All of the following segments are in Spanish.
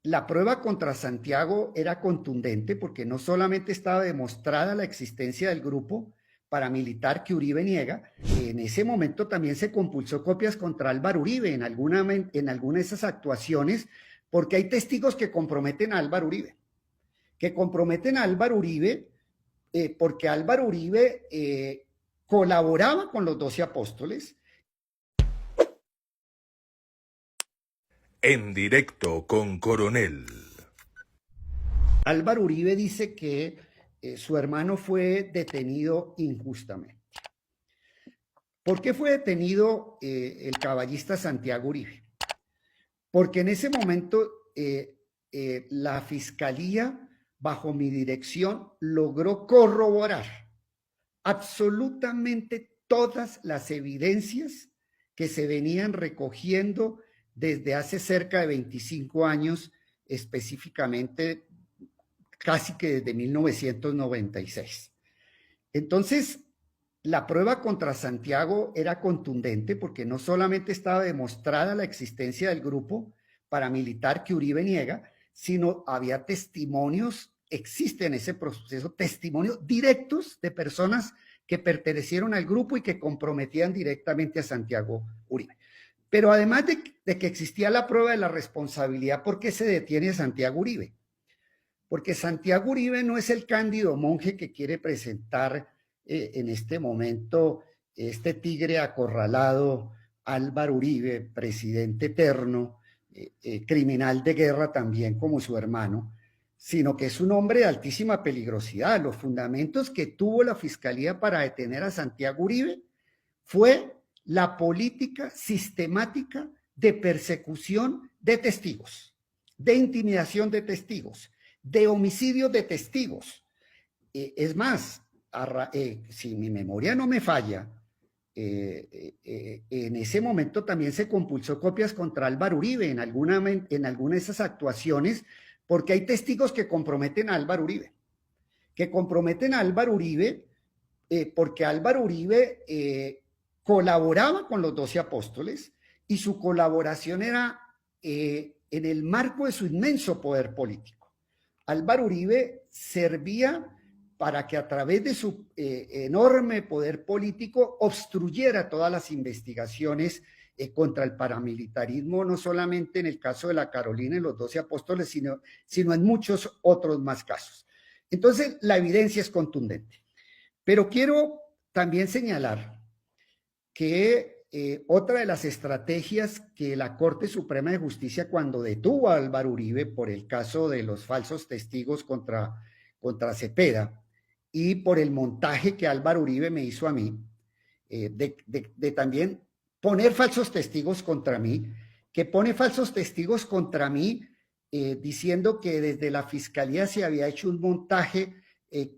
La prueba contra Santiago era contundente porque no solamente estaba demostrada la existencia del grupo paramilitar que Uribe niega, en ese momento también se compulsó copias contra Álvaro Uribe en alguna de esas actuaciones, porque hay testigos que comprometen a Álvaro Uribe, porque Álvaro Uribe colaboraba con los 12 apóstoles. En directo con Coronel. Álvaro Uribe dice que su hermano fue detenido injustamente. ¿Por qué fue detenido el caballista Santiago Uribe? Porque en ese momento la fiscalía, bajo mi dirección, logró corroborar absolutamente todas las evidencias que se venían recogiendo desde hace cerca de 25 años, específicamente casi que desde 1996. Entonces, la prueba contra Santiago era contundente porque no solamente estaba demostrada la existencia del grupo paramilitar que Uribe niega, sino había testimonios, existe en ese proceso testimonios directos de personas que pertenecieron al grupo y que comprometían directamente a Santiago Uribe. Pero además de que existía la prueba de la responsabilidad, ¿por qué se detiene a Santiago Uribe? Porque Santiago Uribe no es el cándido monje que quiere presentar en este momento este tigre acorralado Álvaro Uribe, presidente eterno, criminal de guerra también como su hermano, sino que es un hombre de altísima peligrosidad. Los fundamentos que tuvo la Fiscalía para detener a Santiago Uribe fue la política sistemática de persecución de testigos, de intimidación de testigos, de homicidios de testigos. Es más, si mi memoria no me falla, en ese momento también se compulsó copias contra Álvaro Uribe en alguna de esas actuaciones, porque hay testigos que comprometen a Álvaro Uribe, porque Álvaro Uribe colaboraba con los 12 apóstoles y su colaboración era en el marco de su inmenso poder político. Álvaro Uribe servía para que a través de su enorme poder político obstruyera todas las investigaciones contra el paramilitarismo, no solamente en el caso de la Carolina y los 12 apóstoles, sino en muchos otros más casos. Entonces, la evidencia es contundente. Pero quiero también señalar que otra de las estrategias que la Corte Suprema de Justicia, cuando detuvo a Álvaro Uribe por el caso de los falsos testigos contra Cepeda y por el montaje que Álvaro Uribe me hizo a mí, de también poner falsos testigos contra mí, diciendo que desde la Fiscalía se había hecho un montaje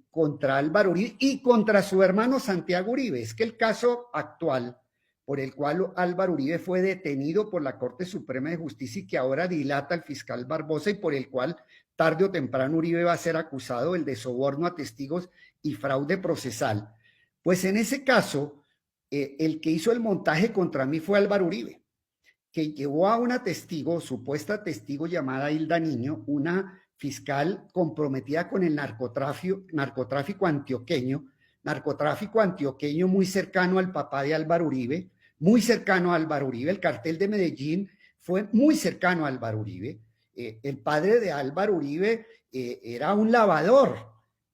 contra Álvaro Uribe y contra su hermano Santiago Uribe. Es que el caso actual por el cual Álvaro Uribe fue detenido por la Corte Suprema de Justicia y que ahora dilata el fiscal Barbosa y por el cual tarde o temprano Uribe va a ser acusado de soborno a testigos y fraude procesal. Pues en ese caso, el que hizo el montaje contra mí fue Álvaro Uribe, que llevó a una testigo, supuesta testigo llamada Hilda Niño, una fiscal comprometida con el narcotráfico antioqueño muy cercano al papá de Álvaro Uribe, el cartel de Medellín fue muy cercano a Álvaro Uribe. El padre de Álvaro Uribe era un lavador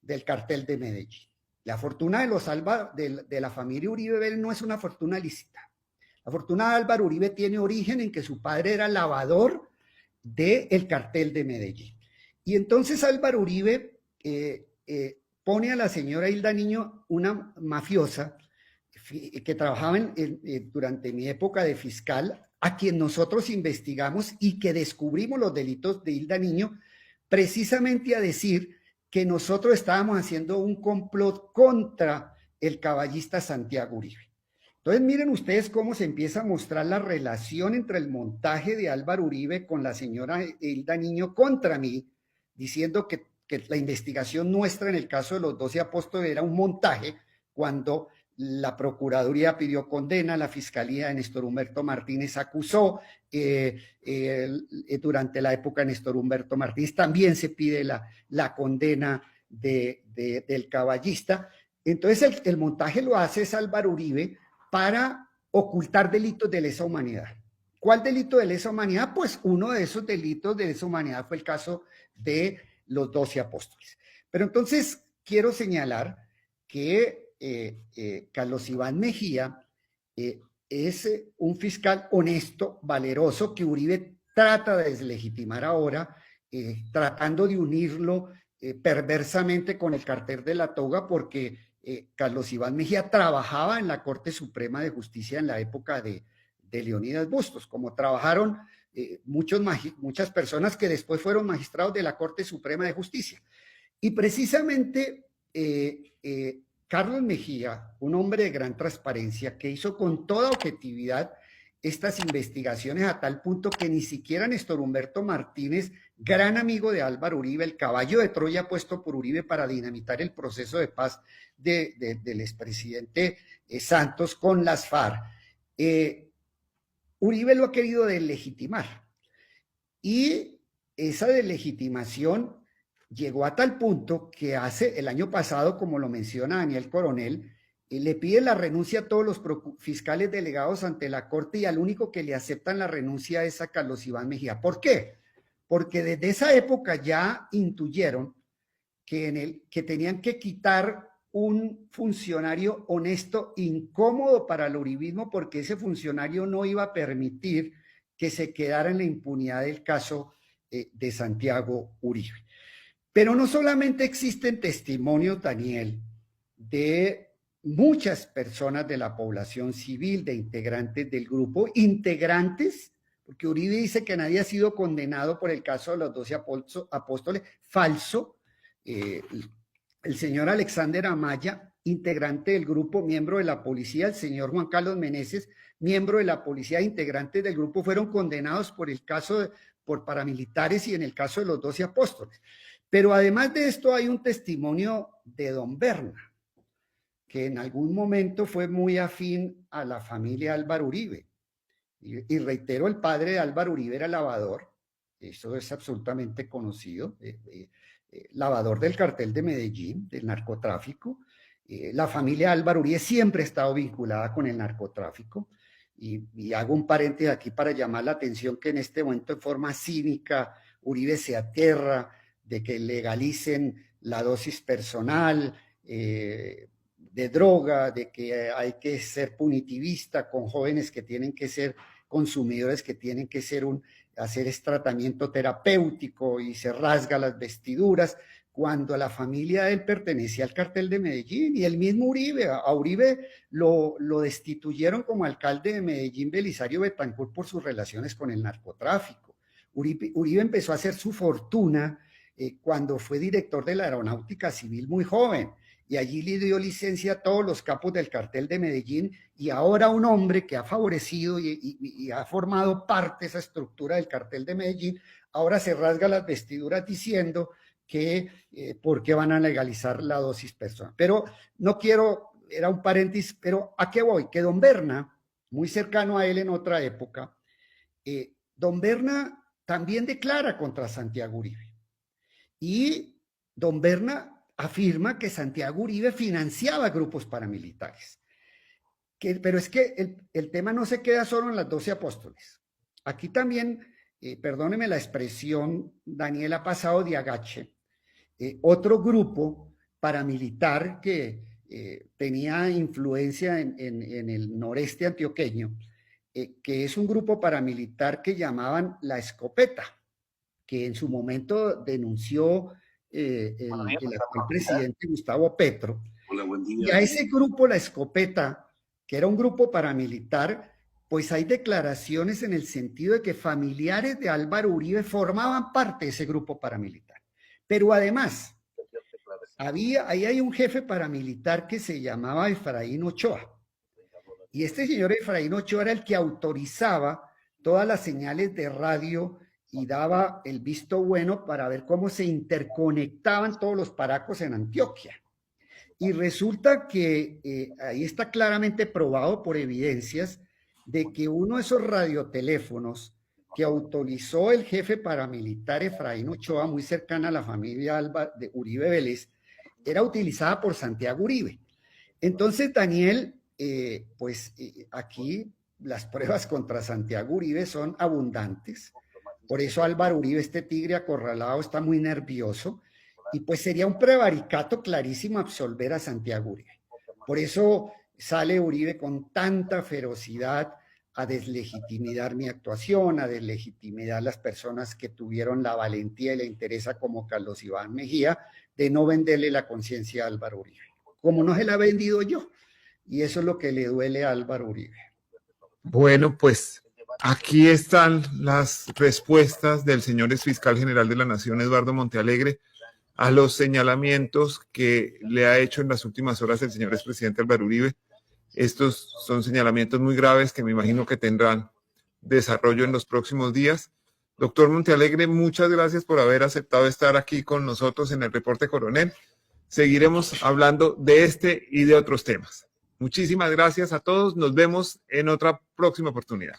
del cartel de Medellín. La fortuna de la familia Uribe no es una fortuna lícita. La fortuna de Álvaro Uribe tiene origen en que su padre era lavador del cartel de Medellín. Y entonces Álvaro Uribe pone a la señora Hilda Niño, una mafiosa que trabajaba durante mi época de fiscal, a quien nosotros investigamos y que descubrimos los delitos de Hilda Niño, precisamente a decir que nosotros estábamos haciendo un complot contra el caballista Santiago Uribe. Entonces miren ustedes cómo se empieza a mostrar la relación entre el montaje de Álvaro Uribe con la señora Hilda Niño contra mí, diciendo que la investigación nuestra en el caso de los 12 apóstoles era un montaje, cuando la Procuraduría pidió condena, la Fiscalía de Néstor Humberto Martínez acusó, durante la época de Néstor Humberto Martínez también se pide la condena del caballista. Entonces el montaje lo hace es Álvaro Uribe para ocultar delitos de lesa humanidad. ¿Cuál delito de lesa humanidad? Pues uno de esos delitos de lesa humanidad fue el caso de los 12 apóstoles. Pero entonces quiero señalar que Carlos Iván Mejía es un fiscal honesto, valeroso, que Uribe trata de deslegitimar ahora, tratando de unirlo perversamente con el cartel de la toga, porque Carlos Iván Mejía trabajaba en la Corte Suprema de Justicia en la época de Leonidas Bustos, como trabajaron muchas personas que después fueron magistrados de la Corte Suprema de Justicia. Y precisamente Carlos Mejía, un hombre de gran transparencia, que hizo con toda objetividad estas investigaciones a tal punto que ni siquiera Néstor Humberto Martínez, gran amigo de Álvaro Uribe, el caballo de Troya puesto por Uribe para dinamitar el proceso de paz del expresidente Santos con las FARC, Uribe lo ha querido deslegitimar. Y esa deslegitimación llegó a tal punto que hace el año pasado, como lo menciona Daniel Coronel, le pide la renuncia a todos los fiscales delegados ante la Corte y al único que le aceptan la renuncia es a Carlos Iván Mejía. ¿Por qué? Porque desde esa época ya intuyeron que tenían que quitar un funcionario honesto, incómodo para el uribismo, porque ese funcionario no iba a permitir que se quedara en la impunidad del caso de Santiago Uribe. Pero no solamente existen testimonios, Daniel, de muchas personas de la población civil, de integrantes del grupo, integrantes, porque Uribe dice que nadie ha sido condenado por el caso de los 12 apóstoles, falso. El señor Alexander Amaya, integrante del grupo, miembro de la policía, el señor Juan Carlos Meneses, miembro de la policía, integrantes del grupo, fueron condenados por el caso por paramilitares y en el caso de los 12 apóstoles. Pero además de esto hay un testimonio de don Berna, que en algún momento fue muy afín a la familia Álvaro Uribe. Y reitero, el padre de Álvaro Uribe era lavador, eso es absolutamente conocido, lavador del cartel de Medellín, del narcotráfico. La familia Álvaro Uribe siempre ha estado vinculada con el narcotráfico. Y hago un paréntesis aquí para llamar la atención que en este momento, en forma cínica, Uribe se aterra de que legalicen la dosis personal de droga, de que hay que ser punitivista con jóvenes que tienen que ser consumidores, que tienen que hacer este tratamiento terapéutico, y se rasga las vestiduras, cuando la familia de él pertenecía al cartel de Medellín. Y el mismo Uribe, a Uribe lo destituyeron como alcalde de Medellín Belisario Betancur por sus relaciones con el narcotráfico. Uribe empezó a hacer su fortuna cuando fue director de la Aeronáutica Civil muy joven, y allí le dio licencia a todos los capos del cartel de Medellín, y ahora un hombre que ha favorecido y ha formado parte de esa estructura del cartel de Medellín, ahora se rasga las vestiduras diciendo que por qué van a legalizar la dosis personal. Pero no quiero, era un paréntesis, pero ¿a qué voy? Que don Berna, muy cercano a él en otra época, don Berna también declara contra Santiago Uribe. Y don Berna afirma que Santiago Uribe financiaba grupos paramilitares. Pero es que el tema no se queda solo en las 12 apóstoles. Aquí también, perdóneme la expresión, Daniel, ha pasado de agache. Otro grupo paramilitar que tenía influencia en el noreste antioqueño, que es un grupo paramilitar que llamaban La Escopeta, que en su momento denunció el actual presidente Gustavo Petro. Hola, buen día. Y a ese grupo, La Escopeta, que era un grupo paramilitar, pues hay declaraciones en el sentido de que familiares de Álvaro Uribe formaban parte de ese grupo paramilitar. Pero además, ahí hay un jefe paramilitar que se llamaba Efraín Ochoa. Y este señor Efraín Ochoa era el que autorizaba todas las señales de radio y daba el visto bueno para ver cómo se interconectaban todos los paracos en Antioquia. Y resulta que ahí está claramente probado por evidencias de que uno de esos radioteléfonos que autorizó el jefe paramilitar Efraín Ochoa, muy cercana a la familia Alba de Uribe Vélez, era utilizada por Santiago Uribe. Entonces, Daniel, aquí las pruebas contra Santiago Uribe son abundantes. Por eso Álvaro Uribe, este tigre acorralado, está muy nervioso. Y pues sería un prevaricato clarísimo absolver a Santiago Uribe. Por eso sale Uribe con tanta ferocidad a deslegitimar mi actuación, a deslegitimar las personas que tuvieron la valentía y la interesa como Carlos Iván Mejía de no venderle la conciencia a Álvaro Uribe, como no se la he vendido yo. Y eso es lo que le duele a Álvaro Uribe. Bueno, pues aquí están las respuestas del señor fiscal general de la Nación, Eduardo Montealegre, a los señalamientos que le ha hecho en las últimas horas el señor expresidente Álvaro Uribe. Estos son señalamientos muy graves que me imagino que tendrán desarrollo en los próximos días. Doctor Montealegre, muchas gracias por haber aceptado estar aquí con nosotros en el Reporte Coronel. Seguiremos hablando de este y de otros temas. Muchísimas gracias a todos. Nos vemos en otra próxima oportunidad.